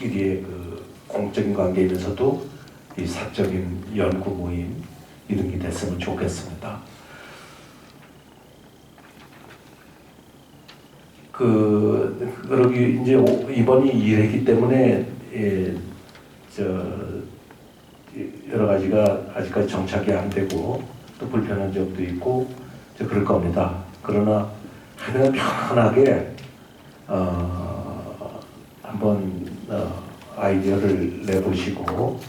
끼리의 그 공적인 관계이면서도 이 사적인 연구 모임 이런 게 됐으면 좋겠습니다. 그러기 이제 이번이 1회기 때문에 여러 가지가 아직까지 정착이 안 되고 또 불편한 점도 있고 그럴 겁니다. 그러나 하여간 편하게 한번 아이디어를 내보시고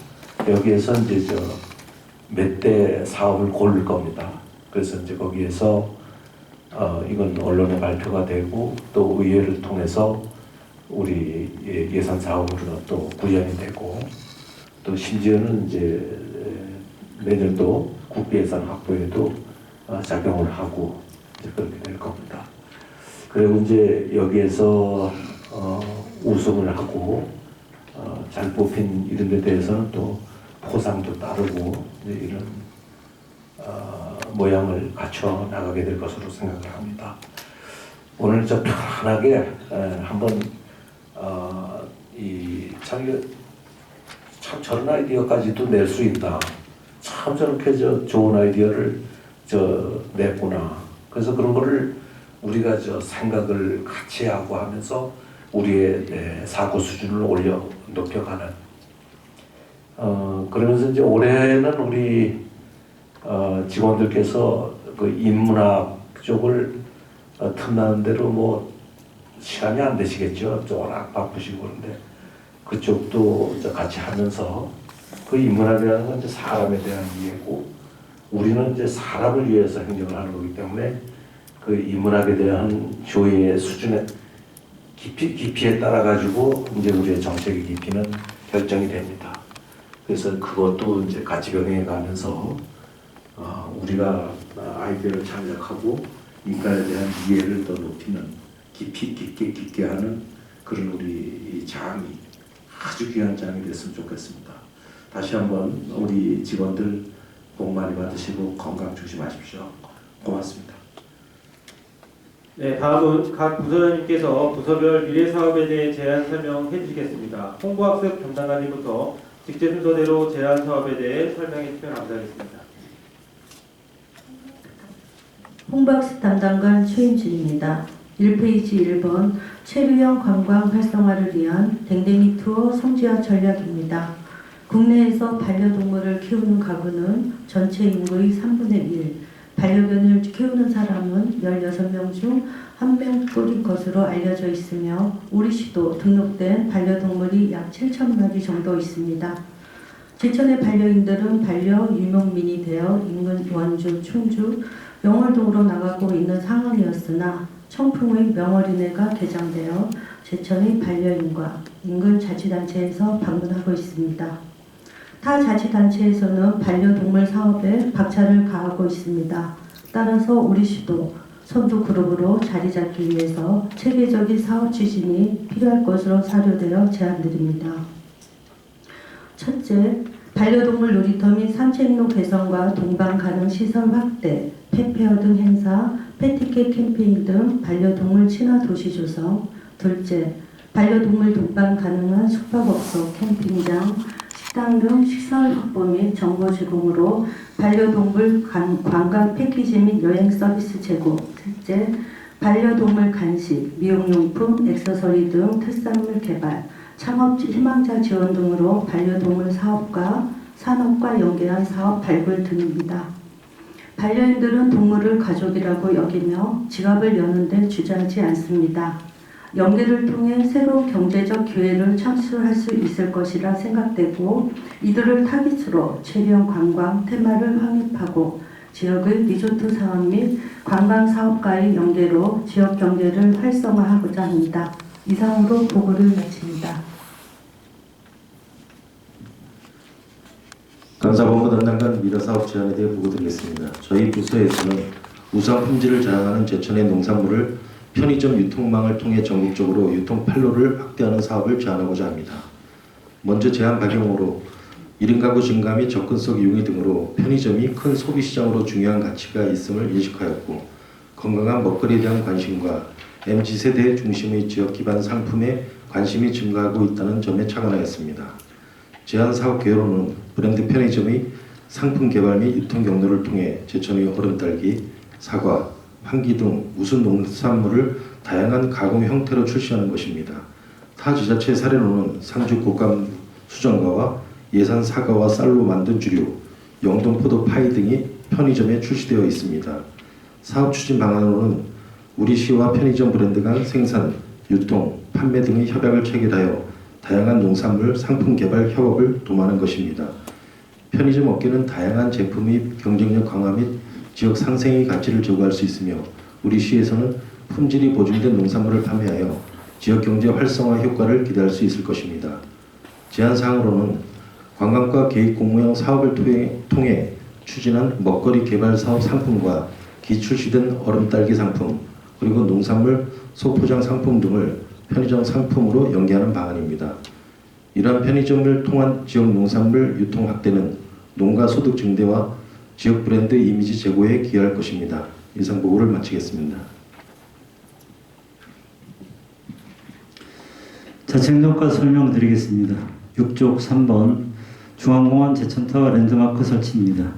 여기에서 이제 몇 대 사업을 고를 겁니다. 그래서 이제 거기에서 이건 언론에 발표가 되고 또 의회를 통해서 우리 예산 사업으로 또 구현이 되고 또 심지어는 이제 내년도 국비 예산 확보에도 작용을 하고 이제 그렇게 될 겁니다. 그리고 이제 여기에서 우승을 하고 잘 뽑힌 이런 데 대해서는 또 포상도 따르고 이런 모양을 갖춰 나가게 될 것으로 생각을 합니다. 오늘 좀 편하게 한번 참 저런 아이디어까지도 낼 수 있나, 참 저렇게 좋은 아이디어를 냈구나. 그래서 그런 거를 우리가 생각을 같이 하고 하면서 우리의 사고 수준을 높여가는. 그러면서 이제 올해는 우리 직원들께서 그 인문학 쪽을 틈나는 대로 뭐 시간이 안 되시겠죠. 워낙 바쁘시고 그런데 그쪽도 같이 하면서 그 인문학이라는 건 이제 사람에 대한 이해고 우리는 이제 사람을 위해서 행정을 하는 거기 때문에 그 인문학에 대한 조예의 수준의 깊이에 따라 가지고 이제 우리의 정책의 깊이는 결정이 됩니다. 그래서 그것도 이제 같이 병행해 가면서 우리가 아이디어를 창작하고 인간에 대한 이해를 더 높이는 깊게 하는 그런 우리 장이 아주 귀한 장이 됐으면 좋겠습니다. 다시 한번 우리 직원들 복 많이 받으시고 건강 조심하십시오. 고맙습니다. 네, 다음은 각 부서장님께서 부서별 미래 사업에 대해 제안 설명해 주시겠습니다. 홍보학습 담당관님부터 직제 순서대로 제안 사업에 대해 설명해 주시면 감사하겠습니다. 홍보학습 담당관 최인준입니다. 1페이지 1번 체류형 관광 활성화를 위한 댕댕이 투어 성지화 전략입니다. 국내에서 반려동물을 키우는 가구는 전체 인구의 3분의 1, 반려견을 키우는 사람은 16명 중 1명뿐인 것으로 알려져 있으며 우리 시도 등록된 반려동물이 약 7,000마리 정도 있습니다. 제천의 반려인들은 반려 유목민이 되어 인근 원주, 충주, 명월동으로 나가고 있는 상황이었으나 청풍의 명월인회가 개장되어 제천의 반려인과 인근 자치단체에서 방문하고 있습니다. 타 자치단체에서는 반려동물 사업에 박차를 가하고 있습니다. 따라서 우리 시도 선두그룹으로 자리 잡기 위해서 체계적인 사업 추진이 필요할 것으로 사료되어 제안드립니다. 첫째, 반려동물 놀이터 및 산책로 개선과 동반 가능 시설 확대, 펫페어 등 행사, 패티켓 캠페인 등 반려동물 친화 도시 조성. 둘째, 반려동물 동반 가능한 숙박업소, 캠핑장, 식당 등 시설 확보 및 정보 제공으로 반려동물 관광 패키지 및 여행 서비스 제공. 셋째, 반려동물 간식, 미용용품, 액세서리 등 특산물 개발, 창업지 희망자 지원 등으로 반려동물 사업과 산업과 연계한 사업 발굴 등입니다. 반려인들은 동물을 가족이라고 여기며 지갑을 여는 데 주저하지 않습니다. 연계를 통해 새로운 경제적 기회를 창출할 수 있을 것이라 생각되고 이들을 타깃으로 체류형 관광 테마를 확립하고 지역의 리조트 사업 및 관광 사업과의 연계로 지역 경제를 활성화하고자 합니다. 이상으로 보고를 마칩니다. 감사본부 담당관 미래사업 제안에 대해 보고드리겠습니다. 저희 부서에서는 우수한 품질을 자랑하는 제천의 농산물을 편의점 유통망을 통해 전국적으로 유통 판로를 확대하는 사업을 제안하고자 합니다. 먼저 제안 박용으로 1인 가구 증가 및 접근성 이용이 등으로 편의점이 큰 소비시장으로 중요한 가치가 있음을 인식하였고 건강한 먹거리에 대한 관심과 MZ세대 중심의 지역 기반 상품에 관심이 증가하고 있다는 점에 착안하였습니다. 제안 사업 개요로는 브랜드 편의점의 상품 개발 및 유통 경로를 통해 제천의 얼음딸기, 사과, 황기 등 우수 농산물을 다양한 가공 형태로 출시하는 것입니다. 타 지자체 사례로는 상주 곡감 수정과와 예산 사과와 쌀로 만든 주류, 영동 포도 파이 등이 편의점에 출시되어 있습니다. 사업 추진 방안으로는 우리 시와 편의점 브랜드 간 생산, 유통, 판매 등의 협약을 체결하여 다양한 농산물 상품 개발 협업을 도모하는 것입니다. 편의점 업계는 다양한 제품의 경쟁력 강화 및 지역 상생의 가치를 제고할 수 있으며 우리 시에서는 품질이 보증된 농산물을 판매하여 지역 경제 활성화 효과를 기대할 수 있을 것입니다. 제안 사항으로는 관광과 계획 공모형 사업을 통해 추진한 먹거리 개발 사업 상품과 기출시된 얼음딸기 상품 그리고 농산물 소포장 상품 등을 편의점 상품으로 연계하는 방안입니다. 이러한 편의점을 통한 지역 농산물 유통 확대는 농가 소득 증대와 지역 브랜드 이미지 제고에 기여할 것입니다. 이상 보고를 마치겠습니다. 자책력과 설명드리겠습니다. 6쪽 3번 중앙공원 제천타워 랜드마크 설치입니다.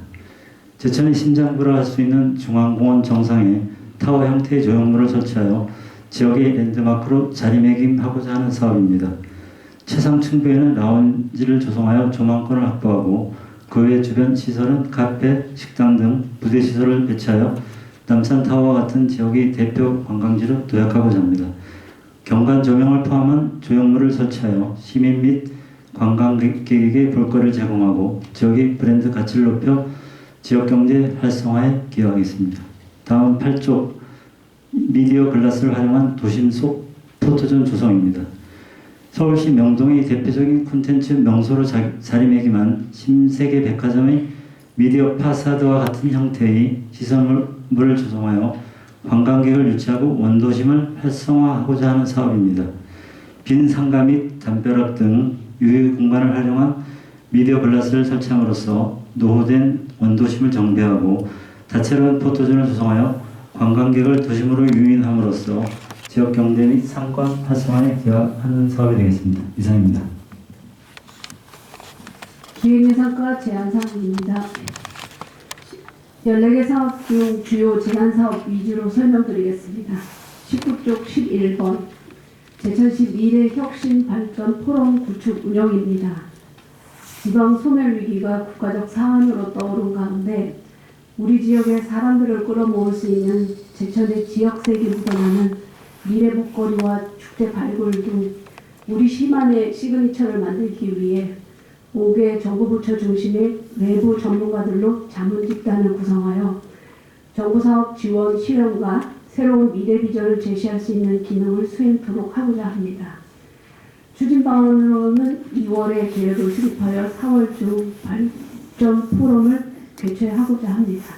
제천의 심장부라 할 수 있는 중앙공원 정상에 타워 형태의 조형물을 설치하여 지역의 랜드마크로 자리매김하고자 하는 사업입니다. 최상층부에는 라운지를 조성하여 조망권을 확보하고 그 외 주변 시설은 카페, 식당 등 부대 시설을 배치하여 남산타워와 같은 지역의 대표 관광지로 도약하고자 합니다. 경관 조명을 포함한 조형물을 설치하여 시민 및 관광객에게 볼거리를 제공하고 지역의 브랜드 가치를 높여 지역 경제 활성화에 기여하겠습니다. 다음 8쪽 미디어 글라스를 활용한 도심 속 포토존 조성입니다. 서울시 명동의 대표적인 콘텐츠 명소로 자리매김한 신세계 백화점의 미디어 파사드와 같은 형태의 시설물을 조성하여 관광객을 유치하고 원도심을 활성화하고자 하는 사업입니다. 빈 상가 및 담벼락 등 유휴 공간을 활용한 미디어 글라스를 설치함으로써 노후된 원도심을 정비하고 다채로운 포토존을 조성하여 관광객을 도심으로 유인함으로써 지역 경제 및 상권 활성화에 기여하는 사업이 되겠습니다. 이상입니다. 기획예산과 제안사항입니다. 14개 사업 중 주요 제안사업 위주로 설명드리겠습니다. 19쪽 11번 제천시 미래혁신발전 포럼 구축 운영입니다. 지방 소멸 위기가 국가적 사안으로 떠오른 가운데 우리 지역의 사람들을 끌어모을 수 있는 제천의 지역색이 묻어나는 미래 먹거리와 축제 발굴 등 우리 시만의 시그니처를 만들기 위해 5개 정부 부처 중심의 외부 전문가들로 자문집단을 구성하여 정부사업 지원 실현과 새로운 미래 비전을 제시할 수 있는 기능을 수행토록 하고자 합니다. 추진 방안으로는 2월에 계획을 수립하여 4월 중 발전 포럼을 개최하고자 합니다.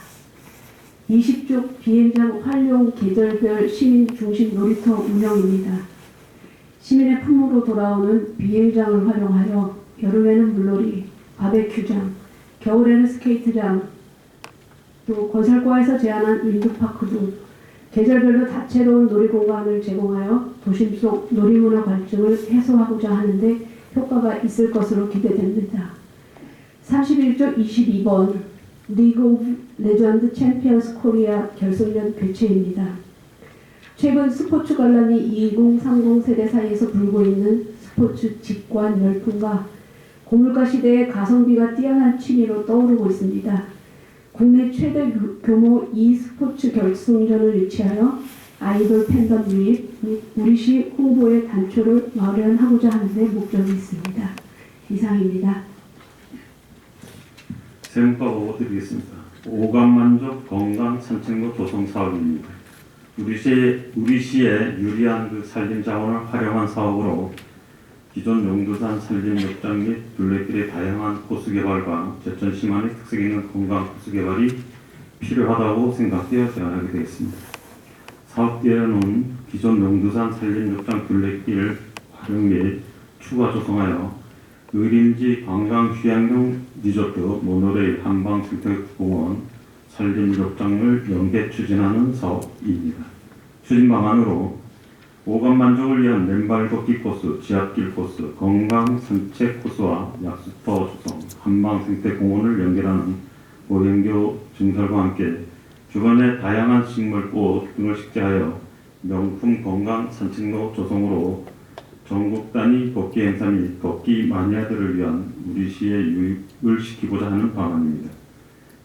20쪽 비행장 활용 계절별 시민 중심 놀이터 운영입니다. 시민의 품으로 돌아오는 비행장을 활용하여 여름에는 물놀이, 바베큐장, 겨울에는 스케이트장, 또 건설과에서 제안한 인도파크 등 계절별로 다채로운 놀이공간을 제공하여 도심 속 놀이문화 갈증을 해소하고자 하는데 효과가 있을 것으로 기대됩니다. 41조 22번 리그 오브 레전드 챔피언스 코리아 결승전 개최입니다. 최근 스포츠 관람이 2030 세대 사이에서 불고 있는 스포츠 직관 열풍과 고물가 시대의 가성비가 뛰어난 취미로 떠오르고 있습니다. 국내 최대 규모 e스포츠 결승전을 유치하여 아이돌 팬덤 유입 및 우리시 홍보의 단초를 마련하고자 하는 데 목적이 있습니다. 이상입니다. 세무과 보고 드리겠습니다. 오감만족 건강 산책로 조성 사업입니다. 우리 시의 유리한 그 산림 자원을 활용한 사업으로 기존 용두산 산림 역장 및 둘레길의 다양한 코스 개발과 제천시만의 특색 있는 건강 코스 개발이 필요하다고 생각되어 제안하게 되겠습니다. 사업 계획은 기존 용두산 산림 역장 둘레길 활용 및 추가 조성하여 의림지 관광 휴양용 리조트 모노레일 한방 생태공원 산림 역장을 연계 추진하는 사업입니다. 추진 방안으로 오감 만족을 위한 맨발 걷기 코스, 지압길 코스, 건강 산책 코스와 약수터 조성, 한방 생태공원을 연결하는 보행교 증설과 함께 주변의 다양한 식물, 꽃 등을 식재하여 명품 건강 산책로 조성으로 전국 단위 걷기 행사 및 걷기 마니아들을 위한 우리 시의 유입을 시키고자 하는 방안입니다.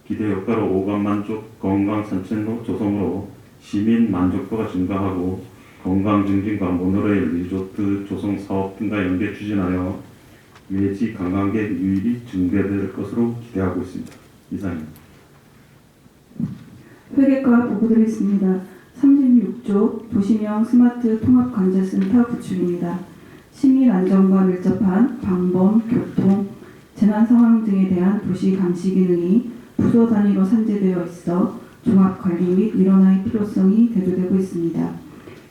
기대 효과로 오감 만족 건강 산책로 조성으로 시민 만족도가 증가하고 건강 증진과 모노레일 리조트 조성 사업 등과 연계 추진하여 외지 관광객 유입이 증대될 것으로 기대하고 있습니다. 이상입니다. 회계과 보고드리겠습니다. 36조 도시명 스마트 통합관제센터 구축입니다. 시민 안전과 밀접한 방범, 교통, 재난 상황 등에 대한 도시 감시 기능이 부서 단위로 산재되어 있어 종합 관리 및 일원화의 필요성이 대두되고 있습니다.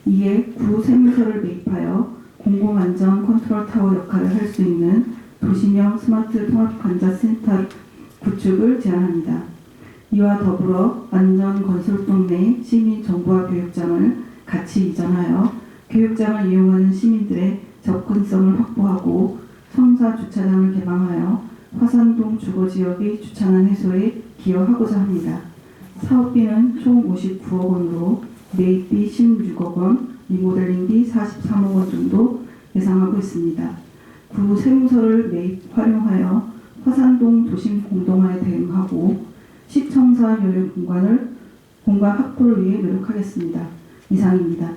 이에 구 세무서를 매입하여 공공안전 컨트롤 타워 역할을 할 수 있는 도시명 스마트 통합관제센터 구축을 제안합니다. 이와 더불어 안전건설동 내 시민정보화 교육장을 같이 이전하여 교육장을 이용하는 시민들의 접근성을 확보하고 성사 주차장을 개방하여 화산동 주거지역의 주차난 해소에 기여하고자 합니다. 사업비는 총 59억 원으로 매입비 16억 원, 리모델링비 43억 원 정도 예상하고 있습니다. 구 세무서를 매입 활용하여 화산동 도심 공동화에 대응하고 시청사 여유 공간 확보를 위해 노력하겠습니다. 이상입니다.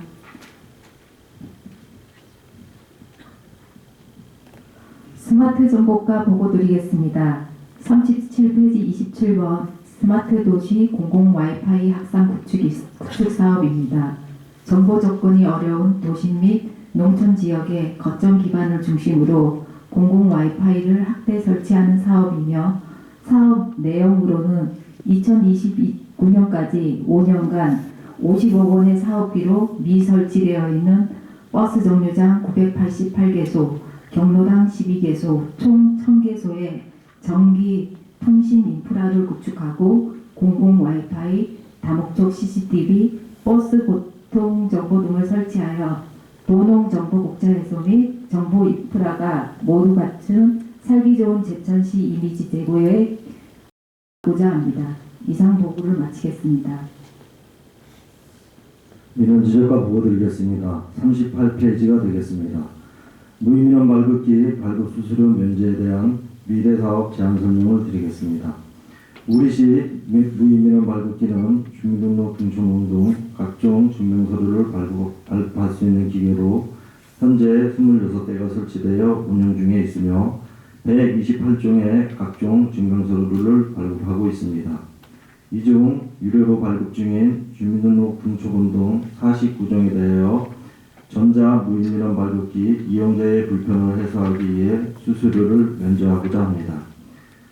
스마트 정보과 보고 드리겠습니다. 37페이지 27번 스마트 도시 공공 와이파이 확산 구축 사업입니다. 정보 접근이 어려운 도심 및 농촌 지역의 거점 기반을 중심으로 공공 와이파이를 확대 설치하는 사업이며 사업 내용으로는 2029년까지 5년간 50억 원의 사업비로 미설치되어 있는 버스 정류장 988개소, 경로당 12개소, 총 1000개소의 전기 통신 인프라를 구축하고 공공 와이파이, 다목적 CCTV, 버스 교통 정보 등을 설치하여 도농 정보 국자 해소 및 정보 인프라가 모두 갖춘 살기 좋은 제천시 이미지 제고에 고자 합니다. 이상 보고를 마치겠습니다. 민원 지적과 보고 드리겠습니다. 38페이지가 되겠습니다. 무인민원 발급기 발급 수수료 면제에 대한 미래 사업 제안 설명을 드리겠습니다. 우리시 무인민원 발급기는 주민등록 등초문 등 각종 증명서류를 발급할 수 있는 기계로 현재 26대가 설치되어 운영 중에 있으며 128종의 각종 증명서류를 발급하고 있습니다. 이 중 유료로 발급 중인 주민등록 등초본 등 49종에 대하여 전자 무인민원 발급기 이용자의 불편을 해소하기 위해 수수료를 면제하고자 합니다.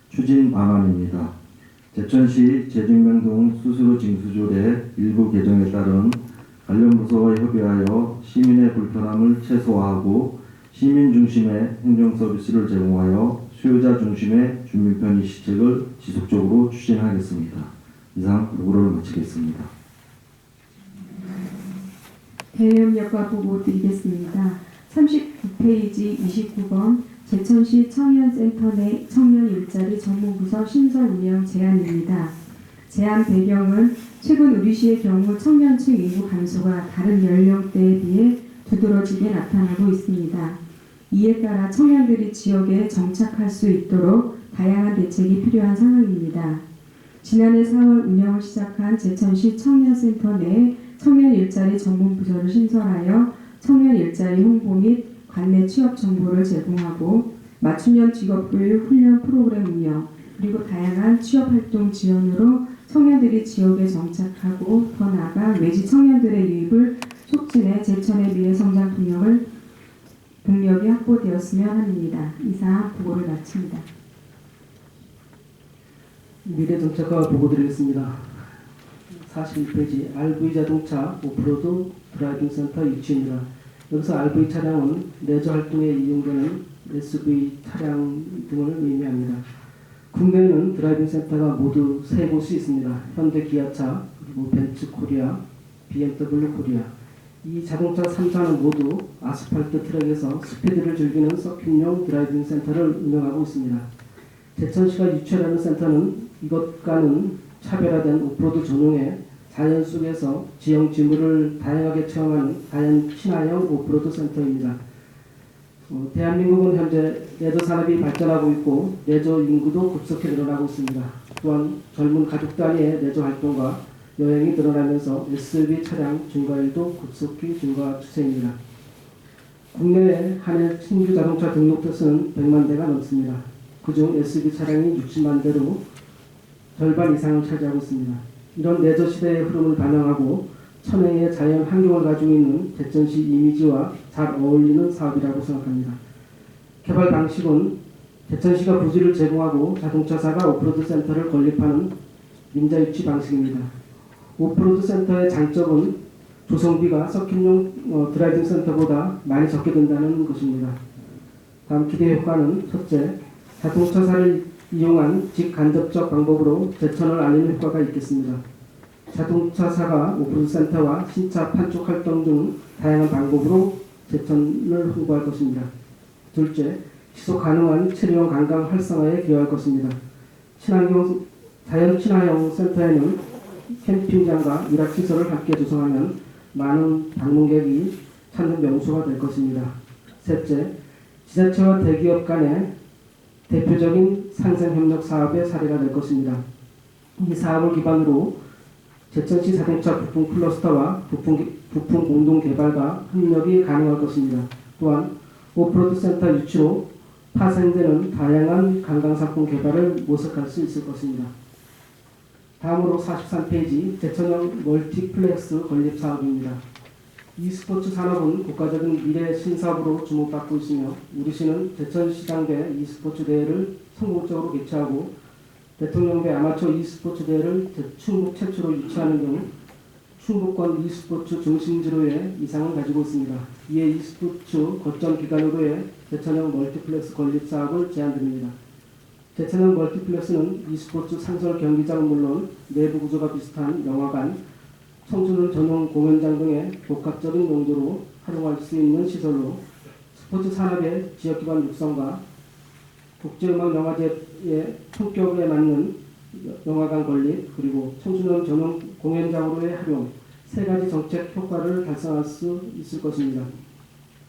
추진 방안입니다. 제천시 재증명 등 수수료 징수조례 일부 개정에 따른 관련 부서와 협의하여 시민의 불편함을 최소화하고 시민 중심의 행정 서비스를 제공하여 수요자 중심의 주민 편의 시책을 지속적으로 추진하겠습니다. 이상 보고를 마치겠습니다. 대응력과 보고 드리겠습니다. 39페이지 29번 제천시 청년센터 내 청년 일자리 전문부서 신설 운영 제안입니다. 제안 배경은 최근 우리시의 경우 청년층 인구 감소가 다른 연령대에 비해 두드러지게 나타나고 있습니다. 이에 따라 청년들이 지역에 정착할 수 있도록 다양한 대책이 필요한 상황입니다. 지난해 4월 운영을 시작한 제천시 청년센터 내 청년 일자리 전문 부서를 신설하여 청년 일자리 홍보 및 관내 취업 정보를 제공하고 맞춤형 직업교육 훈련 프로그램 운영 그리고 다양한 취업 활동 지원으로 청년들이 지역에 정착하고 더 나아가 외지 청년들의 유입을 촉진해 제천의 미래성장 동력이 확보되었으면 합니다. 이상 보고를 마칩니다. 미래정책과 보고 드리겠습니다. 41페이지 RV 자동차 오프로드 드라이빙 센터 유치입니다. 여기서 RV 차량은 레저 활동에 이용되는 SUV 차량 등을 의미합니다. 국내에는 드라이빙 센터가 모두 3곳이 있습니다. 현대 기아차, 그리고 벤츠 코리아, BMW 코리아. 이 자동차 3사는 모두 아스팔트 트랙에서 스피드를 즐기는 서킷용 드라이빙 센터를 운영하고 있습니다. 제천시가 유치하는 센터는 이것과는 차별화된 오프로드 전용의 자연 속에서 지형 지물을 다양하게 체험하는 자연 친화형 오프로드 센터입니다. 대한민국은 현재 레저 산업이 발전하고 있고 레저 인구도 급속히 늘어나고 있습니다. 또한 젊은 가족 단위의 레저 활동과 여행이 늘어나면서 SUV 차량 증가율도 급속히 증가 추세입니다. 국내에 한해 신규 자동차 등록 대수는 100만 대가 넘습니다. 그중 SUV 차량이 60만 대로 절반 이상을 차지하고 있습니다. 이런 레저 시대의 흐름을 반영하고 천혜의 자연 환경을 가지고 있는 제천시 이미지와 잘 어울리는 사업이라고 생각합니다. 개발 방식은 제천시가 부지를 제공하고 자동차사가 오프로드 센터를 건립하는 민자 유치 방식입니다. 오프로드 센터의 장점은 조성비가 서킷용 드라이빙 센터보다 많이 적게 든다는 것입니다. 다음 기대 효과는 첫째, 자동차사를 이용한 직간접적 방법으로 제천을 알리는 효과가 있겠습니다. 자동차사가 오프로드 센터와 신차 판촉 활동 등 다양한 방법으로 제천을 홍보할 것입니다. 둘째, 지속 가능한 체류형 관광 활성화에 기여할 것입니다. 자연 친화형 센터에는 캠핑장과 일학시설을 함께 조성하면 많은 방문객이 찾는 명소가 될 것입니다. 셋째, 지자체와 대기업 간의 대표적인 상생협력 사업의 사례가 될 것입니다. 이 사업을 기반으로 제천시 자동차 부품 클러스터와 부품 공동개발과 협력이 가능할 것입니다. 또한 오프로드 센터 유치로 파생되는 다양한 관광상품 개발을 모색할 수 있을 것입니다. 다음으로 43페이지 제천형 멀티플렉스 건립 사업입니다. e스포츠 산업은 국가적인 미래 신사업으로 주목받고 있으며 우리 시는 제천시장대 e스포츠 대회를 성공적으로 개최하고 대통령배 아마추어 e스포츠 대회를 충북 최초로 유치하는 등 충북권 e스포츠 중심지로의 이상을 가지고 있습니다. 이에 e스포츠 거점 기관으로의 제천형 멀티플렉스 건립 사업을 제안드립니다. 제천형 멀티플렉스는 e스포츠 상설 경기장은 물론 내부 구조가 비슷한 영화관, 청소년 전용 공연장 등의 복합적인 용도로 활용할 수 있는 시설로 스포츠 산업의 지역기반 육성과 국제음악영화제의 품격에 맞는 영화관 건립 그리고 청소년 전용 공연장으로의 활용 세 가지 정책 효과를 달성할 수 있을 것입니다.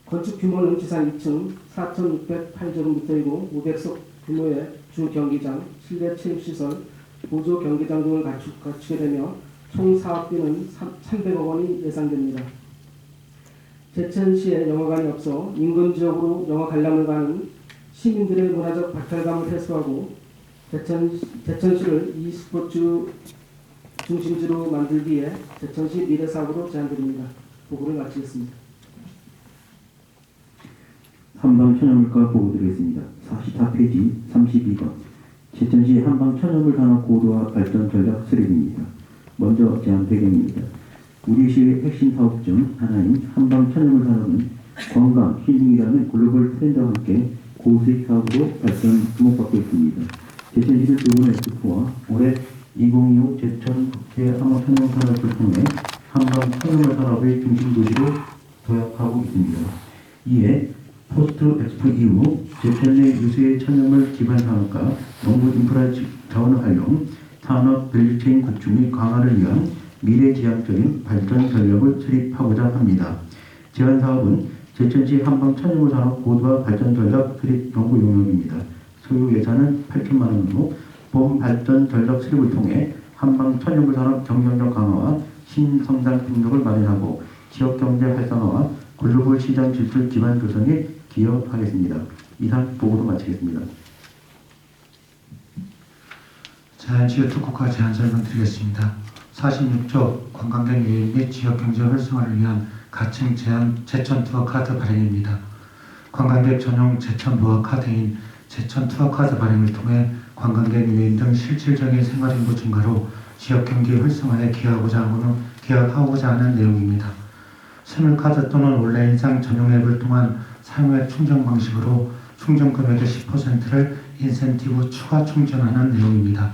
건축 규모는 지상 2층 4,608제곱미터이고 500석 규모의 주 경기장, 실내 체육시설, 보조 경기장 등을 갖추게 되며 총 사업비는 300억 원이 예상됩니다. 제천시에 영화관이 없어 인근 지역으로 영화 관람을 가는 시민들의 문화적 박탈감을 해소하고 제천시를 e스포츠 중심지로 만들기 위해 제천시 미래사업으로 제안드립니다. 보고를 마치겠습니다. 한방 천연물가 보고 드리겠습니다. 44페이지 32번 제천시 한방 천연물 산업 고도화 발전 전략 수립입니다. 먼저 제안 배경입니다. 우리 시의 핵심 사업 중 하나인 한방 천연물 산업은 관광, 힐링이라는 글로벌 트렌드와 함께 고수익 사업으로 발전 주목받고 있습니다. 제천시는 이번에 투표와 올해 2025 제천 국제 한방 천연 산업을 통해 한방 천연물 산업의 중심 도시로 도약하고 있습니다. 이에 포스트 엑스포 이후 제천 내 유수의 천연물 기반 산업과 농부 인프라 자원 활용, 산업 밸류체인 구축 및 강화를 위한 미래지향적인 발전 전략을 수립하고자 합니다. 제안 사업은 제천시 한방 천연물 산업 고도화 발전 전략 수립 연구 용역입니다. 소요 예산은 8천만 원으로 본 발전 전략 수립을 통해 한방 천연물 산업 경쟁력 강화와 신성장 동력을 마련하고 지역 경제 활성화와 글로벌 시장 진출 기반 조성에 기여하겠습니다. 이상 보고도 마치겠습니다. 제안시의 특국화 제안 설명드리겠습니다. 46조 관광객 유입 및 지역경제 활성화를 위한 가칭 제천 투어 카드 발행입니다. 관광객 전용 제천 무화 카드인 제천 투어 카드 발행을 통해 관광객 유입 등 실질적인 생활인구 증가로 지역경제 활성화에 기여하고자 하는 내용입니다. 스물카드 또는 온라인상 전용 앱을 통한 사용액 충전 방식으로 충전 금액의 10%를 인센티브 추가 충전하는 내용입니다.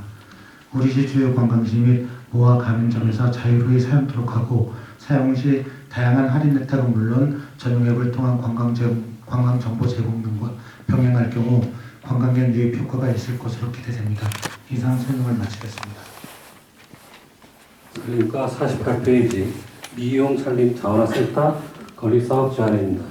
우리시 주요 관광지 및 모아 가맹점에서 자유로이 사용토록 하고 사용 시 다양한 할인 혜택은 물론 전용 앱을 통한 관광 정보 제공 등과 병행할 경우 관광객 유입 효과가 있을 것으로 기대됩니다. 이상 설명을 마치겠습니다. 그러니까 48페이지 미용 산림 자원화센터 건립사업 제안입니다.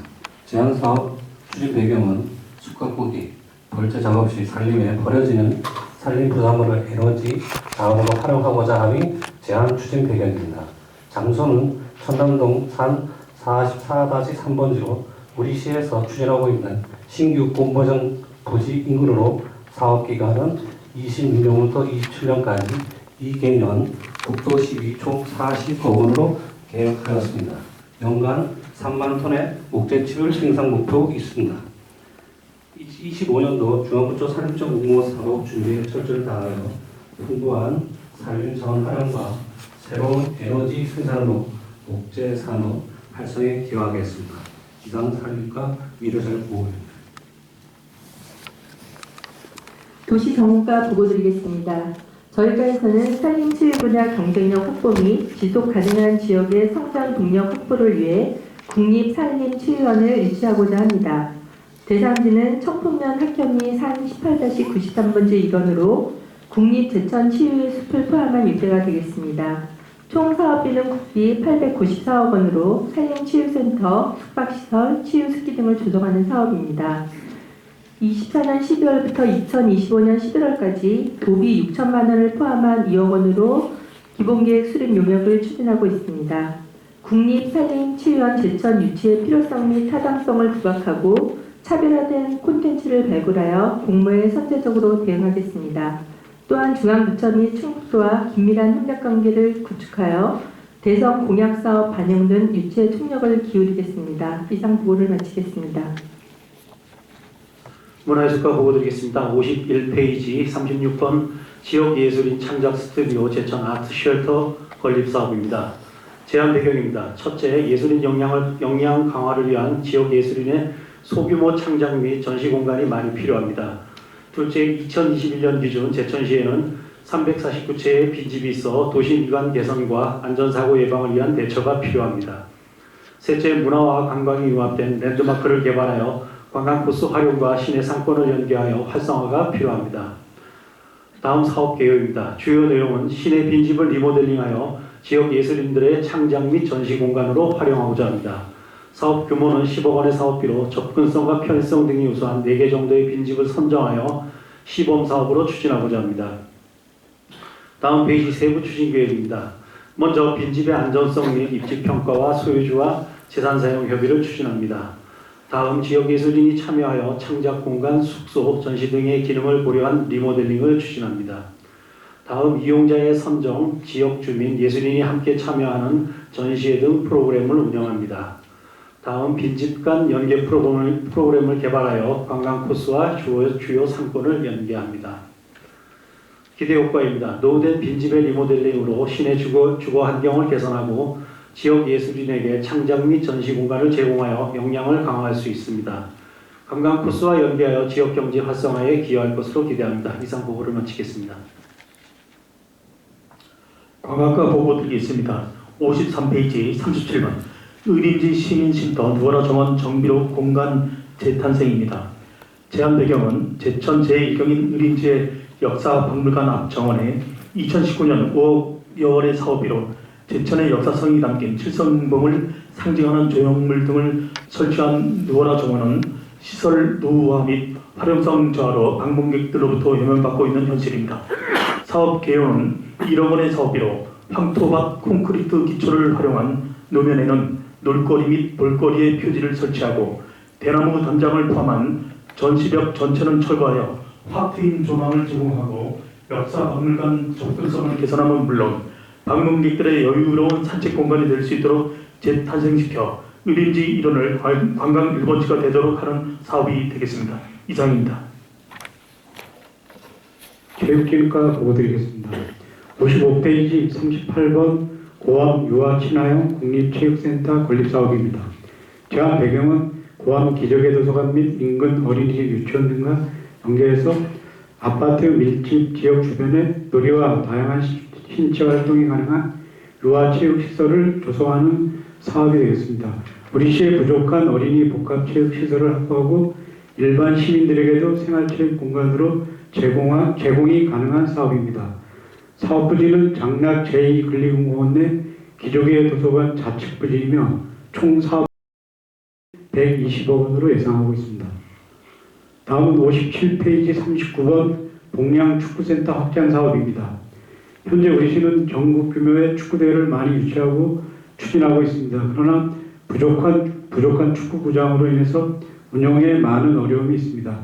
제안사업 추진 배경은 숙각고기, 벌채 작업 시 산림에 버려지는 산림 부산물을 에너지 자원으로 활용하고자 함이 제안 추진 배경입니다. 장소는 천남동 산 44-3번지로 우리 시에서 추진하고 있는 신규 공보정 부지 인근으로 사업기간은 26년부터 27년까지 2개년 국도 12 총 40억 원으로 계획하였습니다. 연간 3만 톤의 목재치울 생산 목표 있습니다. 25년도 중앙부처 산림적 공모 사업 준비에 철저를 다하여 풍부한 산림 자원 활용과 새로운 에너지 생산으로 목재 산업 활성에 기여하겠습니다. 이상 산림과 미래사를 보호입니다. 도시 전문가 보고 드리겠습니다. 저희과에서는 산림 치유 분야 경쟁력 확보 및 지속 가능한 지역의 성장 동력 확보를 위해 국립산림치유원을 유치하고자 합니다. 대상지는 청풍면 학현리 산 18-93번지 일원으로 국립제천치유의 숲을 포함한 일대가 되겠습니다. 총 사업비는 국비 894억 원으로 산림치유센터, 숙박시설, 치유습기 등을 조성하는 사업입니다. 24년 12월부터 2025년 11월까지 도비 6천만 원을 포함한 2억 원으로 기본계획 수립 용역을 추진하고 있습니다. 국립산림치유원 제천 유치의 필요성 및 타당성을 부각하고 차별화된 콘텐츠를 발굴하여 공모에 선제적으로 대응하겠습니다. 또한 중앙부처 및 충북도와 긴밀한 협력관계를 구축하여 대선 공약사업 반영 등 유치에 총력을 기울이겠습니다. 이상 보고를 마치겠습니다. 문화예술가 보고 드리겠습니다. 51페이지 36번 지역예술인 창작 스튜디오 제천 아트 쉘터 건립사업입니다. 제안 배경입니다. 첫째, 예술인 역량 강화를 위한 지역예술인의 소규모 창작 및 전시 공간이 많이 필요합니다. 둘째, 2021년 기준 제천시에는 349채의 빈집이 있어 도시 미관 개선과 안전사고 예방을 위한 대처가 필요합니다. 셋째, 문화와 관광이 융합된 랜드마크를 개발하여 관광 코스 활용과 시내 상권을 연계하여 활성화가 필요합니다. 다음 사업 계획입니다. 주요 내용은 시내 빈집을 리모델링하여 지역 예술인들의 창작 및 전시 공간으로 활용하고자 합니다. 사업 규모는 10억 원의 사업비로 접근성과 편의성 등이 우수한 4개 정도의 빈집을 선정하여 시범 사업으로 추진하고자 합니다. 다음 페이지 세부 추진 계획입니다. 먼저 빈집의 안전성 및 입지 평가와 소유주와 재산 사용 협의를 추진합니다. 다음 지역예술인이 참여하여 창작 공간, 숙소, 전시 등의 기능을 고려한 리모델링을 추진합니다. 다음 이용자의 선정, 지역 주민, 예술인이 함께 참여하는 전시회 등 프로그램을 운영합니다. 다음 빈집 간 연계 프로그램을 개발하여 관광 코스와 주요 상권을 연계합니다. 기대 효과입니다. 노후된 빈집의 리모델링으로 시내 주거 환경을 개선하고 지역 예술인에게 창작 및 전시 공간을 제공하여 역량을 강화할 수 있습니다. 관광 코스와 연계하여 지역 경제 활성화에 기여할 것으로 기대합니다. 이상 보고를 마치겠습니다. 관광과 보고 드리겠습니다. 53페이지 37번 의림지 시민쉼터 누워라 정원 정비로 공간 재탄생입니다. 제안 배경은 제천 제1경인 의림지의 역사박물관 앞 정원에 2019년 5억 원의 사업비로 제천의 역사성이 담긴 칠성봉을 상징하는 조형물 등을 설치한 누워라 정원은 시설 노후화 및 활용성 저하로 방문객들로부터 외면받고 있는 현실입니다. 사업 개요는 1억 원의 사업비로 황토밭 콘크리트 기초를 활용한 노면에는 놀거리 및 볼거리의 표지를 설치하고 대나무 단장을 포함한 전시벽 전체는 철거하여 확 트인 조망을 제공하고 역사박물관 접근성을 개선함은 물론 방문객들의 여유로운 산책 공간이 될 수 있도록 재탄생시켜 의림지 일원을 관광 1번지가 되도록 하는 사업이 되겠습니다. 이상입니다. 교육기획과 보고 드리겠습니다. 55페이지 38번 고암 유아 친화형 국립체육센터 건립사업입니다. 제안 배경은 고암 기적의 도서관 및 인근 어린이집 유치원 등과 연계해서 아파트 밀집 지역 주변에 놀이와 다양한 신체 활동이 가능한 유아체육시설을 조성하는 사업이 되겠습니다. 우리 시의 부족한 어린이 복합체육 시설을 확보하고 일반 시민들에게도 생활체육 공간으로 제공이 가능한 사업입니다. 사업 부지는 장락 제2근리공원 내 기조개 도서관 좌측 부지이며 총 사업 120억 원으로 예상하고 있습니다. 다음은 57페이지 39번 봉양 축구센터 확장 사업입니다. 현재 우리 시는 전국 규모의 축구대회를 많이 유치하고 추진하고 있습니다. 그러나 부족한 축구구장으로 인해서 운영에 많은 어려움이 있습니다.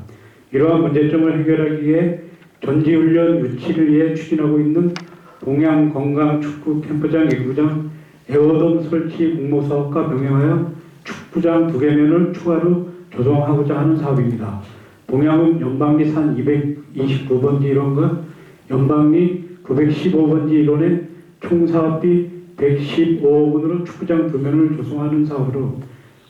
이러한 문제점을 해결하기 위해 전지훈련 유치를 위해 추진하고 있는 봉양 건강 축구 캠프장 1구장 에어돔 설치 공모사업과 병행하여 축구장 2개면을 추가로 조성하고자 하는 사업입니다. 봉양은 연방리 산 229번지 일원과 연방리 915번지 일원의 총 사업비 115억 원으로 축구장 2면을 조성하는 사업으로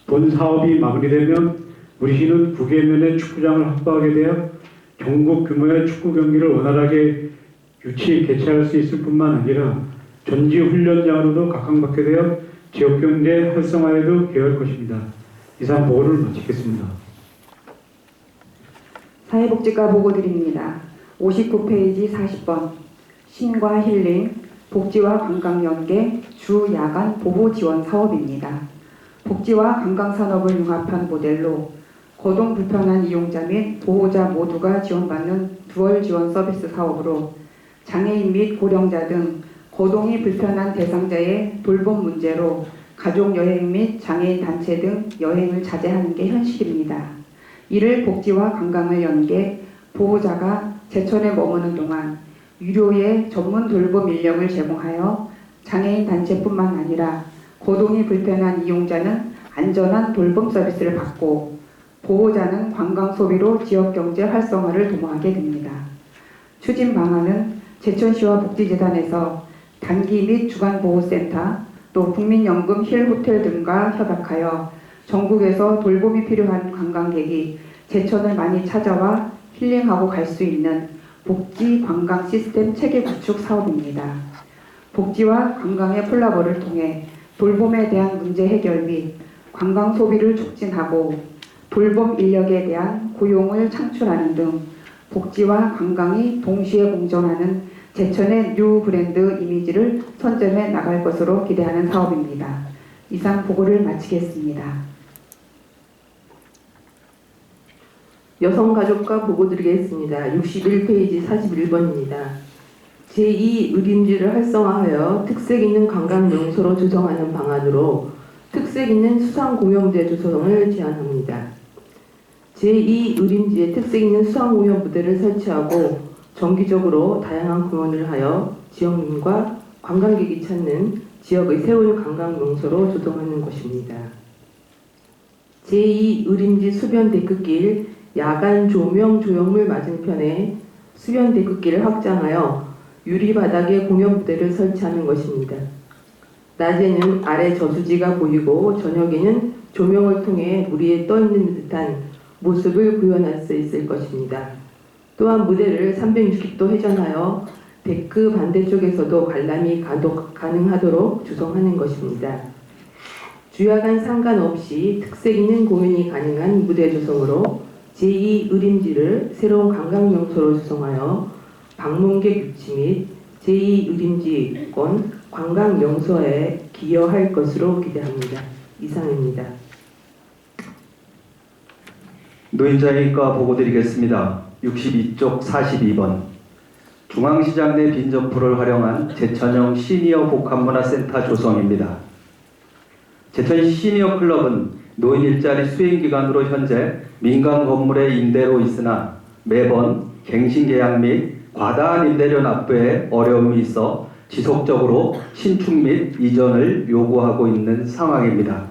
본 사업이 마무리되면 우리 시는 9개면의 축구장을 확보하게 되어 전국 규모의 축구 경기를 원활하게 개최할 수 있을 뿐만 아니라 전지 훈련장으로도 각광받게 되어 지역 경제 활성화에도 기여할 것입니다. 이상 보고를 마치겠습니다. 사회복지과 보고드립니다. 59페이지 40번 신과 힐링 복지와 관광 연계 주 야간 보호 지원 사업입니다. 복지와 관광 산업을 융합한 모델로 거동 불편한 이용자 및 보호자 모두가 지원받는 듀얼 지원 서비스 사업으로 장애인 및 고령자 등 거동이 불편한 대상자의 돌봄 문제로 가족 여행 및 장애인 단체 등 여행을 자제하는 게 현실입니다. 이를 복지와 관광을 연계 보호자가 제천에 머무는 동안 유료의 전문 돌봄 인력을 제공하여 장애인 단체뿐만 아니라 거동이 불편한 이용자는 안전한 돌봄 서비스를 받고 보호자는 관광 소비로 지역 경제 활성화를 도모하게 됩니다. 추진 방안은 제천시와 복지재단에서 단기 및 주간 보호센터 또 국민연금 힐호텔 등과 협약하여 전국에서 돌봄이 필요한 관광객이 제천을 많이 찾아와 힐링하고 갈 수 있는 복지 관광 시스템 체계 구축 사업입니다. 복지와 관광의 콜라보를 통해 돌봄에 대한 문제 해결 및 관광 소비를 촉진하고 돌봄 인력에 대한 고용을 창출하는 등 복지와 관광이 동시에 공존하는 제천의 뉴 브랜드 이미지를 선점해 나갈 것으로 기대하는 사업입니다. 이상 보고를 마치겠습니다. 여성가족과 보고드리겠습니다. 61페이지 41번입니다. 제2의림지를 활성화하여 특색 있는 관광 명소로 조성하는 방안으로 특색 있는 수상공연무대 조성을 제안합니다. 제2의림지에 특색 있는 수상공연 무대를 설치하고 정기적으로 다양한 공연을 하여 지역민과 관광객이 찾는 지역의 새로운 관광 명소로 조성하는 것입니다. 제2의림지 수변 데크길 야간 조명 조형물 맞은편에 수변 데크길을 확장하여 유리 바닥에 공연 무대를 설치하는 것입니다. 낮에는 아래 저수지가 보이고 저녁에는 조명을 통해 물 위에 떠 있는 듯한 모습을 구현할 수 있을 것입니다. 또한 무대를 360도 회전하여 데크 반대쪽에서도 관람이 가능하도록 조성하는 것입니다. 주야간 상관없이 특색 있는 공연이 가능한 무대 조성으로 제2의림지를 새로운 관광명소로 조성하여 방문객 유치 및 제2의림지권 관광명소에 기여할 것으로 기대합니다. 이상입니다. 노인자인과 보고드리겠습니다. 62쪽 42번 중앙시장 내 빈점포를 활용한 제천형 시니어 복합문화센터 조성입니다. 제천 시니어 클럽은 노인 일자리 수행기관으로 현재 민간 건물의 임대로 있으나 매번 갱신 계약 및 과다한 임대료 납부에 어려움이 있어 지속적으로 신축 및 이전을 요구하고 있는 상황입니다.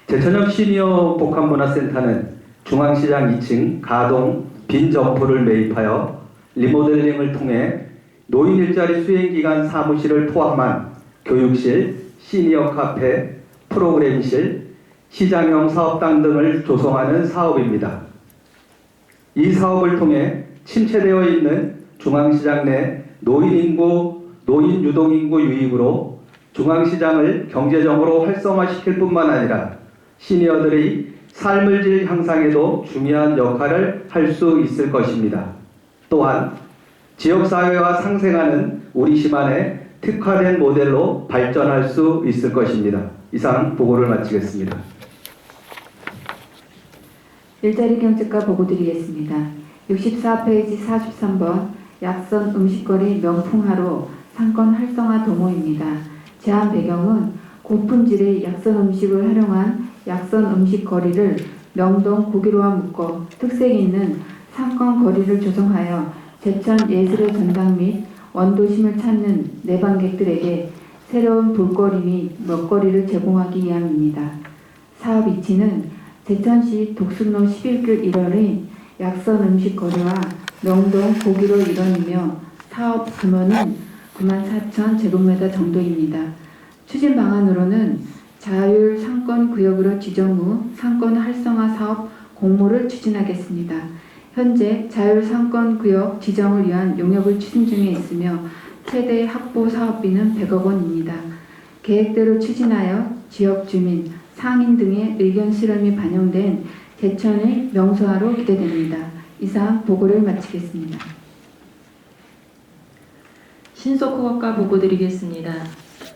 제천형 시니어 복합문화센터는 중앙시장 2층 가동 빈 점포를 매입하여 리모델링을 통해 노인 일자리 수행기관 사무실을 포함한 교육실, 시니어 카페, 프로그램실, 시장형 사업당 등을 조성하는 사업입니다. 이 사업을 통해 침체되어 있는 중앙시장 내 노인 유동인구 유입으로 중앙시장을 경제적으로 활성화시킬 뿐만 아니라 시니어들의 삶의 질 향상에도 중요한 역할을 할 수 있을 것입니다. 또한 지역사회와 상생하는 우리 시만의 특화된 모델로 발전할 수 있을 것입니다. 이상 보고를 마치겠습니다. 일자리 경제과 보고 드리겠습니다. 64페이지 43번 약선 음식거리 명품화로 상권 활성화 도모입니다. 제안 배경은 고품질의 약선 음식을 활용한 약선 음식거리를 명동 고기로와 묶어 특색 있는 상권 거리를 조성하여 제천 예술의 전당 및 원도심을 찾는 내방객들에게 새로운 볼거리 및 먹거리를 제공하기 위함입니다. 사업 위치는 제천시 독수로 11길 1월의 약선 음식거리와 명동 고기로 일원이며 사업 규모는 94,000제곱미터 정도입니다. 추진 방안으로는 자율 상권 구역으로 지정 후 상권 활성화 사업 공모를 추진하겠습니다. 현재 자율 상권 구역 지정을 위한 용역을 추진 중에 있으며 최대 확보 사업비는 100억 원입니다. 계획대로 추진하여 지역 주민, 상인 등의 의견 실험이 반영된 제천의 명소화로 기대됩니다. 이상 보고를 마치겠습니다. 신속허가 보고 드리겠습니다.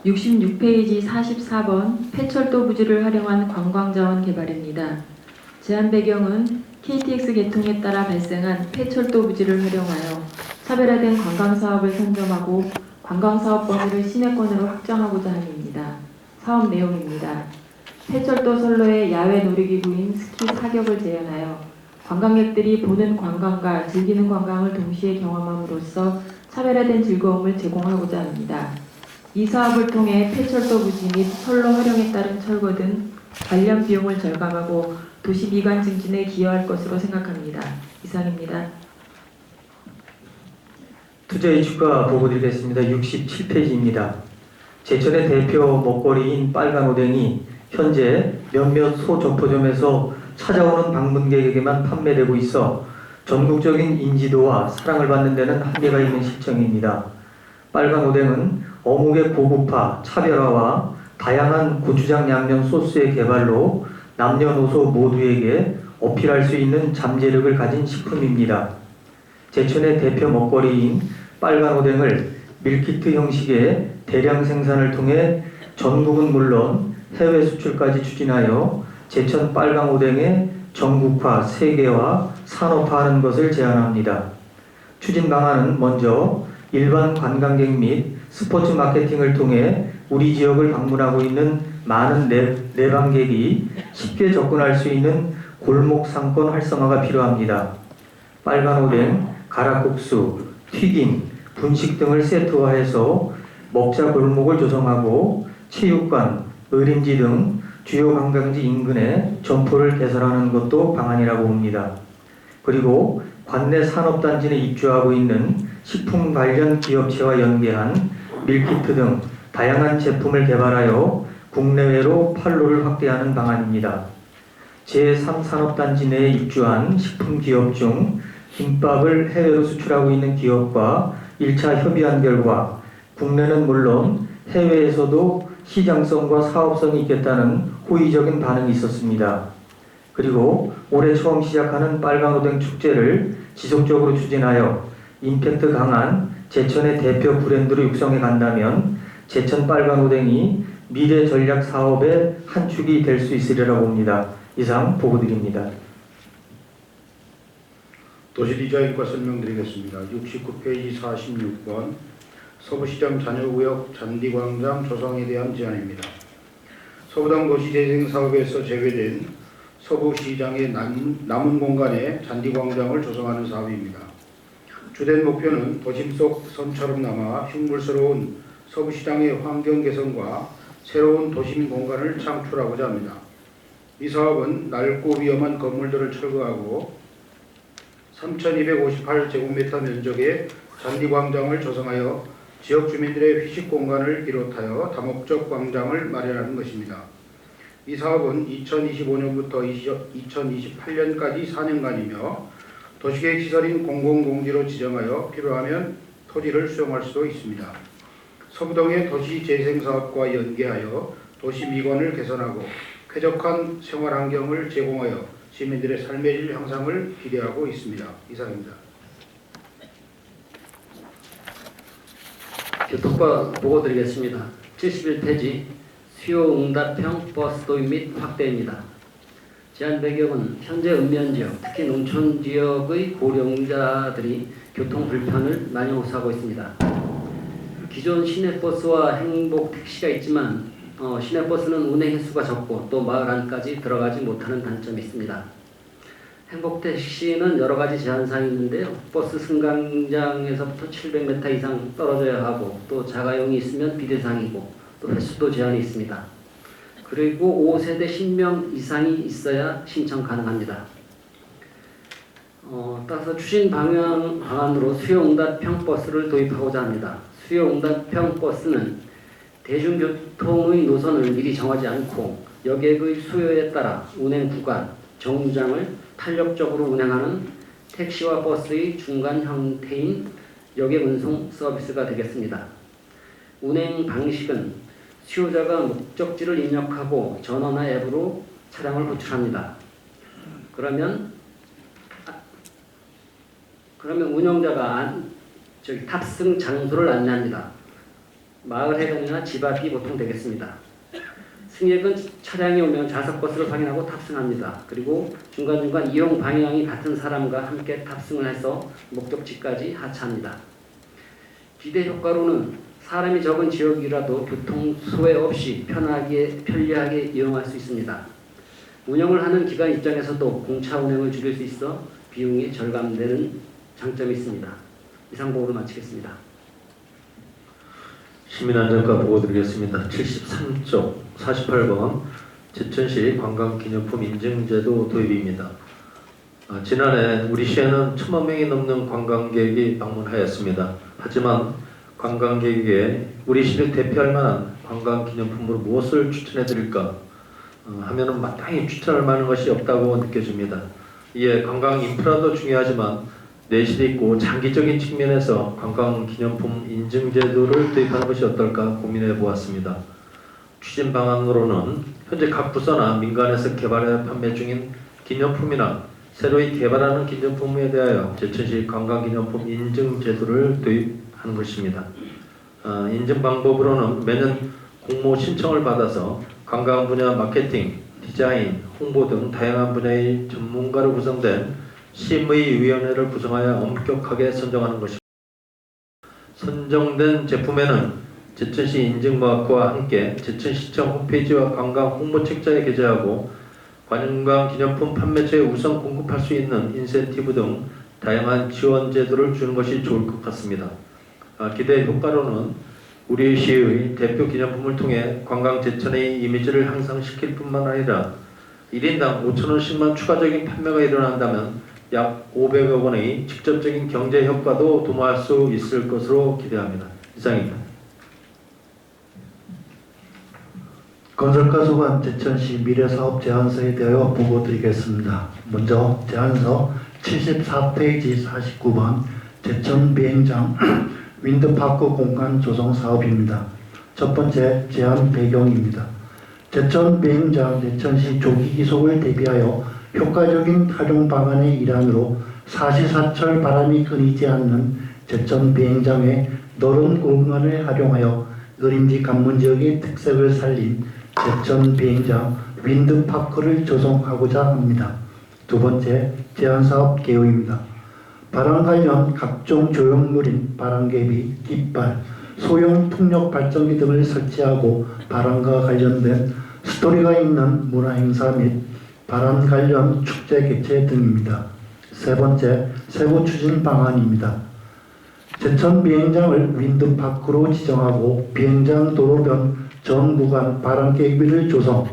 66페이지 44번 폐철도 부지를 활용한 관광자원 개발입니다. 제안 배경은 KTX 개통에 따라 발생한 폐철도 부지를 활용하여 차별화된 관광사업을 선점하고 관광사업 범위를 시내권으로 확정하고자 함입니다. 사업 내용입니다. 폐철도 선로의 야외 놀이기구인 스키 사격을 재현하여 관광객들이 보는 관광과 즐기는 관광을 동시에 경험함으로써 차별화된 즐거움을 제공하고자 합니다. 이 사업을 통해 폐철도 부지 및 선로 활용에 따른 철거 등 관련 비용을 절감하고 도시 미관 증진에 기여할 것으로 생각합니다. 이상입니다. 투자의 주가 보고 드리겠습니다. 67페이지입니다. 제천의 대표 먹거리인 빨간 오뎅이 현재 몇몇 소점포점에서 찾아오는 방문객에게만 판매되고 있어 전국적인 인지도와 사랑을 받는 데는 한계가 있는 실정입니다. 빨간 오뎅은 어묵의 고급화, 차별화와 다양한 고추장 양념 소스의 개발로 남녀노소 모두에게 어필할 수 있는 잠재력을 가진 식품입니다. 제천의 대표 먹거리인 빨간 오뎅을 밀키트 형식의 대량 생산을 통해 전국은 물론 해외 수출까지 추진하여 제천 빨간 오뎅의 전국화, 세계화, 산업화하는 것을 제안합니다. 추진 방안은 먼저 일반 관광객 및 스포츠 마케팅을 통해 우리 지역을 방문하고 있는 많은 내방객이 쉽게 접근할 수 있는 골목 상권 활성화가 필요합니다. 빨간 오뎅, 가락국수, 튀김, 분식 등을 세트화해서 먹자 골목을 조성하고 체육관, 의림지 등 주요 관광지 인근에 점포를 개설하는 것도 방안이라고 봅니다. 그리고 관내 산업단지 내 입주하고 있는 식품 관련 기업체와 연계한 밀키트 등 다양한 제품을 개발하여 국내외로 판로를 확대하는 방안입니다. 제3산업단지 내에 입주한 식품 기업 중 김밥을 해외로 수출하고 있는 기업과 1차 협의한 결과 국내는 물론 해외에서도 시장성과 사업성이 있겠다는 호의적인 반응이 있었습니다. 그리고 올해 처음 시작하는 빨간 오뎅 축제를 지속적으로 추진하여 임팩트 강한 제천의 대표 브랜드로 육성해 간다면 제천 빨간 오뎅이 미래 전략 사업의 한 축이 될 수 있으리라고 봅니다. 이상 보고 드립니다. 도시디자인과 설명드리겠습니다. 69페이지 46번 서부시장 잔여구역 잔디광장 조성에 대한 제안입니다. 서부당 도시재생 사업에서 제외된 서부시장의 남은 공간에 잔디광장을 조성하는 사업입니다. 주된 목표는 도심 속 섬처럼 남아 흉물스러운 서부시장의 환경 개선과 새로운 도심 공간을 창출하고자 합니다. 이 사업은 낡고 위험한 건물들을 철거하고 3,258제곱미터 면적의 잔디광장을 조성하여 지역 주민들의 휴식 공간을 비롯하여 다목적 광장을 마련하는 것입니다. 이 사업은 2025년부터 2028년까지 4년간이며 도시계획 시설인 공공공지로 지정하여 필요하면 토지를 수용할 수도 있습니다. 서부동의 도시재생사업과 연계하여 도시 미관을 개선하고 쾌적한 생활환경을 제공하여 시민들의 삶의 질 향상을 기대하고 있습니다. 이상입니다. 교통과 보고 드리겠습니다. 71페이지 수요응답형 버스 도입 및 확대입니다. 제한 배경은 현재 읍면지역, 특히 농촌지역의 고령자들이 교통 불편을 많이 호소하고 있습니다. 기존 시내버스와 행복택시가 있지만 시내버스는 운행 횟수가 적고 또 마을 안까지 들어가지 못하는 단점이 있습니다. 행복택시는 여러 가지 제한사항이 있는데요. 버스 승강장에서부터 700m 이상 떨어져야 하고 또 자가용이 있으면 비대상이고 또 횟수도 제한이 있습니다. 그리고 5세대 10명 이상이 있어야 신청 가능합니다. 따라서 추진 방안으로 수요응답형 버스를 도입하고자 합니다. 수요응답형 버스는 대중교통의 노선을 미리 정하지 않고 여객의 수요에 따라 운행 구간, 정류장을 탄력적으로 운행하는 택시와 버스의 중간 형태인 여객 운송 서비스가 되겠습니다. 운행 방식은 수요자가 목적지를 입력하고 전화나 앱으로 차량을 호출합니다. 그러면 운영자가 탑승 장소를 안내합니다. 마을 해변이나 집 앞이 보통 되겠습니다. 승객은 차량이 오면 좌석버스를 확인하고 탑승합니다. 그리고 중간중간 이용 방향이 같은 사람과 함께 탑승을 해서 목적지까지 하차합니다. 비대 효과로는 사람이 적은 지역이라도 교통 소외 없이 편리하게 이용할 수 있습니다. 운영을 하는 기관 입장에서도 공차 운행을 줄일 수 있어 비용이 절감되는 장점이 있습니다. 이상 보고를 마치겠습니다. 시민안전과 보고 드리겠습니다. 73쪽 48번 제천시 관광기념품 인증제도 도입입니다. 지난해 우리 시에는 1,000만 명이 넘는 관광객이 방문하였습니다. 하지만 관광객에게 우리 시를 대표할 만한 관광기념품으로 무엇을 추천해 드릴까 하면은 마땅히 추천할 만한 것이 없다고 느껴집니다. 이에 관광 인프라도 중요하지만 내실이 있고 장기적인 측면에서 관광기념품 인증제도를 도입하는 것이 어떨까 고민해 보았습니다. 추진 방안으로는 현재 각 부서나 민간에서 개발해 판매 중인 기념품이나 새로이 개발하는 기념품에 대하여 제천시 관광기념품 인증제도를 도입하는 것입니다. 인증 방법으로는 매년 공모 신청을 받아서 관광 분야 마케팅, 디자인, 홍보 등 다양한 분야의 전문가로 구성된 심의위원회를 구성하여 엄격하게 선정하는 것입니다. 선정된 제품에는 제천시 인증마크와 함께 제천시청 홈페이지와 관광 홍보책자에 게재하고 관광기념품 판매처에 우선 공급할 수 있는 인센티브 등 다양한 지원 제도를 주는 것이 좋을 것 같습니다. 기대 효과로는 우리 시의 대표 기념품을 통해 관광 제천의 이미지를 향상시킬 뿐만 아니라 1인당 5,000원씩만 추가적인 판매가 일어난다면 약 500억 원의 직접적인 경제 효과도 도모할 수 있을 것으로 기대합니다. 이상입니다. 건설과 소관 제천시 미래사업 제안서에 대하여 보고드리겠습니다. 먼저 제안서 74페이지 49번 제천 비행장 윈드파크 공간 조성 사업입니다. 첫 번째 제안 배경입니다. 제천 비행장 제천시 조기 기속을 대비하여 효과적인 활용 방안의 일환으로 사시사철 바람이 끊이지 않는 제천 비행장의 넓은 공간을 활용하여 어린지 관문 지역의 특색을 살린 제천 비행장 윈드파크를 조성하고자 합니다. 두 번째 제안사업 개요입니다. 바람 관련 각종 조형물인 바람개비, 깃발, 소형 풍력 발전기 등을 설치하고 바람과 관련된 스토리가 있는 문화행사 및 바람 관련 축제 개최 등입니다. 세 번째 세부 추진 방안입니다. 제천 비행장을 윈드파크로 지정하고 비행장 도로변 전 구간 바람개비를 조성,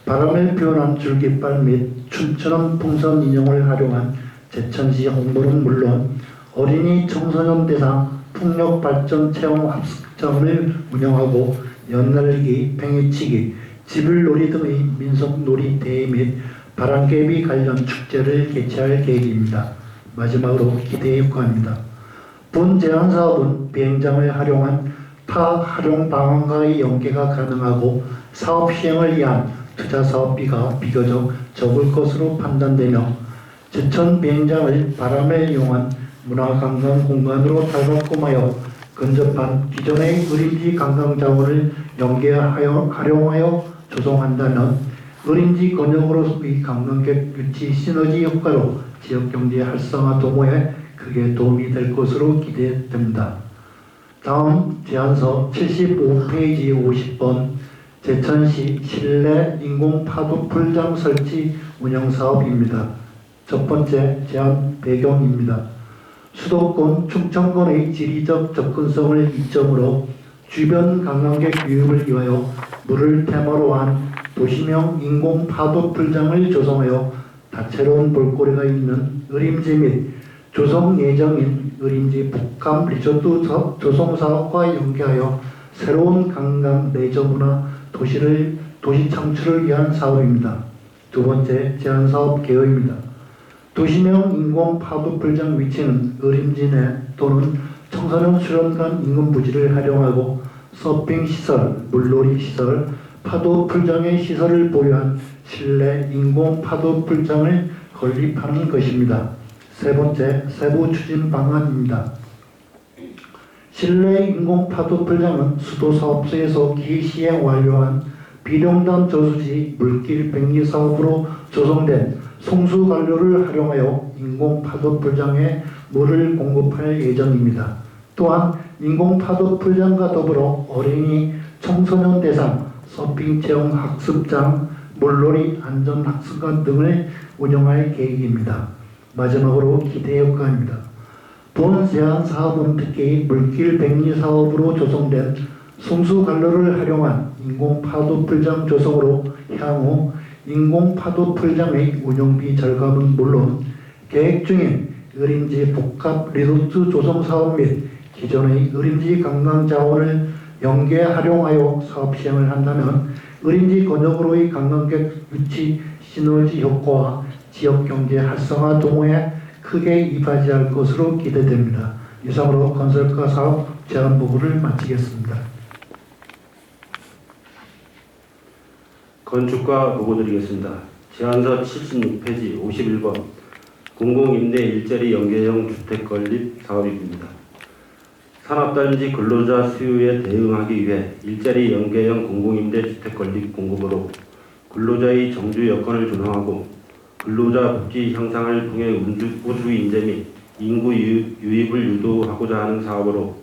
바람을 표현한 줄깃발 및 춤추는 풍선 인형을 활용한 제천시 홍보는 물론 어린이 청소년 대상 풍력 발전 체험 학습장을 운영하고 연날리기, 팽이치기, 지불놀이 등의 민속놀이 대회 및 바람개비 관련 축제를 개최할 계획입니다. 마지막으로 기대 효과입니다. 본 제안 사업은 비행장을 활용한 타 활용 방안과의 연계가 가능하고 사업 시행을 위한 투자 사업비가 비교적 적을 것으로 판단되며 제천 비행장을 바람을 이용한 문화관광 공간으로 탈바꿈하여 근접한 기존의 의림지 관광자원을 연계하여 활용하여 조성한다면 의림지 건역으로서의 관광객 유치 시너지 효과로 지역경제 활성화 도모에 크게 도움이 될 것으로 기대됩니다. 다음 제안서 75페이지 50번 제천시 실내 인공파도 풀장 설치 운영사업입니다. 첫 번째 제안 배경입니다. 수도권 충청권의 지리적 접근성을 이점으로 주변 관광객 유입을 위하여 물을 테마로 한 도시명 인공파도 풀장을 조성하여 다채로운 볼거리가 있는 의림지 및 조성 예정인 의림지 복합 리조트 조성 사업과 연계하여 새로운 관광 레저 문화 도시 창출을 위한 사업입니다. 두 번째 제안 사업 개요입니다. 도시명 인공 파도 풀장 위치는 의림지 내 또는 청소년 수련관 인근 부지를 활용하고 서핑 시설, 물놀이 시설, 파도 풀장의 시설을 보유한 실내 인공 파도 풀장을 건립하는 것입니다. 세 번째 세부 추진 방안입니다. 실내 인공 파도 풀장은 수도사업소에서 기시행 완료한 비룡담 저수지 물길 백리 사업으로 조성된 송수관료를 활용하여 인공 파도 풀장에 물을 공급할 예정입니다. 또한 인공 파도 풀장과 더불어 어린이 청소년 대상 서핑 체험 학습장, 물놀이 안전 학습관 등을 운영할 계획입니다. 마지막으로 기대 효과입니다. 본 제안 사업은 특히 물길 백리 사업으로 조성된 송수관로를 활용한 인공파도 풀장 조성으로 향후 인공파도 풀장의 운영비 절감은 물론 계획 중인 의림지 복합 리조트 조성 사업 및 기존의 의림지 관광 자원을 연계 활용하여 사업 시행을 한다면 의림지 건역으로의 관광객 유치 시너지 효과와 지역경제 활성화 동호에 크게 이바지할 것으로 기대됩니다. 이상으로 건설가 사업 제안 보고를 마치겠습니다. 건축과 보고 드리겠습니다. 제안서 76페이지 51번 공공임대 일자리 연계형 주택 건립 사업입니다. 산업단지 근로자 수요에 대응하기 위해 일자리 연계형 공공임대 주택 건립 공급으로 근로자의 정주 여건을 조성하고 근로자 복지 향상을 통해 우수 인재 및 인구 유입을 유도하고자 하는 사업으로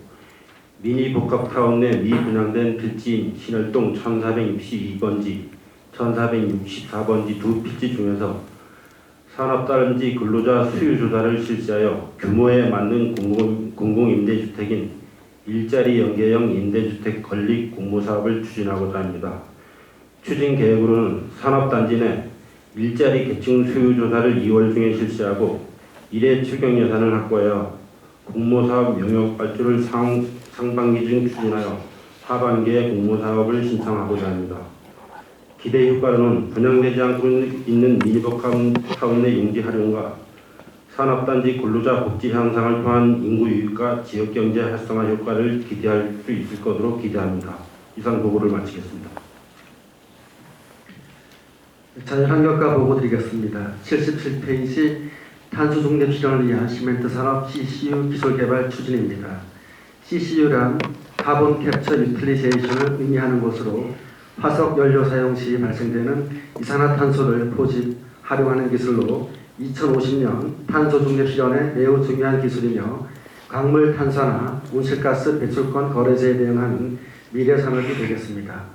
미니 복합타운 내 미분양된 필지인 신월동 1462번지, 1464번지 두 필지 중에서 산업단지 근로자 수요 조사를 실시하여 규모에 맞는 공공임대주택인 일자리 연계형 임대주택 건립 공모사업을 추진하고자 합니다. 추진 계획으로는 산업단지 내 일자리 계층 수요 조사를 2월 중에 실시하고 1회 추경 예산을 확보하여 공모사업 영역 발주를 상반기 중 추진하여 하반기에 공모사업을 신청하고자 합니다. 기대 효과로는 분양되지 않고 있는 미니복합타운 내 용지 활용과 산업단지 근로자 복지 향상을 통한 인구 유입과 지역경제 활성화 효과를 기대할 수 있을 것으로 기대합니다. 이상 보고를 마치겠습니다. 자연환경과 보고 드리겠습니다. 77페이지 탄소중립 실현을 위한 시멘트 산업 CCU 기술 개발 추진입니다. CCU란 카본 캡처 유틸리제이션을 의미하는 것으로 화석 연료 사용 시 발생되는 이산화탄소를 포집, 활용하는 기술로 2050년 탄소 중립 실현에 매우 중요한 기술이며 광물 탄소나 온실가스 배출권 거래제에 대응하는 미래 산업이 되겠습니다.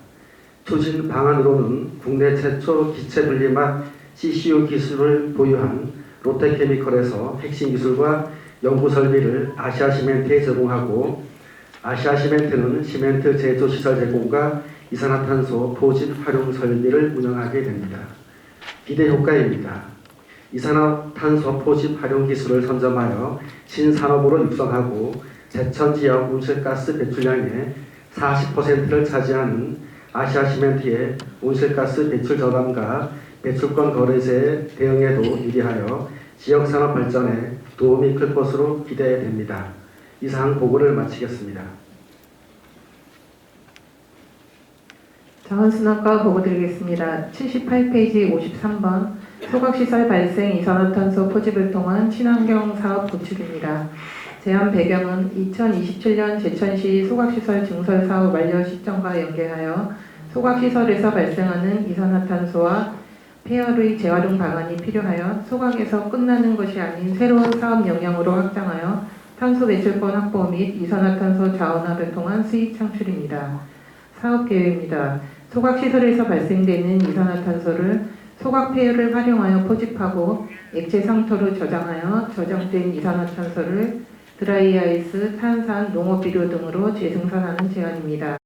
추진 방안으로는 국내 최초 기체 분리막 CCU 기술을 보유한 롯데케미컬에서 핵심 기술과 연구 설비를 아시아시멘트에 제공하고 아시아시멘트는 시멘트 제조 시설 제공과 이산화탄소 포집 활용 설비를 운영하게 됩니다. 기대 효과입니다. 이산화탄소 포집 활용 기술을 선점하여 신산업으로 육성하고 제천 지역 온실가스 배출량의 40%를 차지하는 아시아시멘트의 온실가스 배출 저감과 배출권 거래제에 대응에도 유리하여 지역산업 발전에 도움이 클 것으로 기대됩니다. 이상 보고를 마치겠습니다. 자원순환과 보고드리겠습니다. 78페이지 53번 소각시설 발생 이산화탄소 포집을 통한 친환경 사업 구축입니다. 제안 배경은 2027년 제천시 소각시설 증설 사업 완료 시점과 연계하여 소각시설에서 발생하는 이산화탄소와 폐열의 재활용 방안이 필요하여 소각에서 끝나는 것이 아닌 새로운 사업 영역으로 확장하여 탄소 배출권 확보 및 이산화탄소 자원화를 통한 수익 창출입니다. 사업 계획입니다. 소각시설에서 발생되는 이산화탄소를 소각 폐열을 활용하여 포집하고 액체 상토로 저장하여 저장된 이산화탄소를 드라이아이스, 탄산, 농업비료 등으로 재생산하는 제안입니다.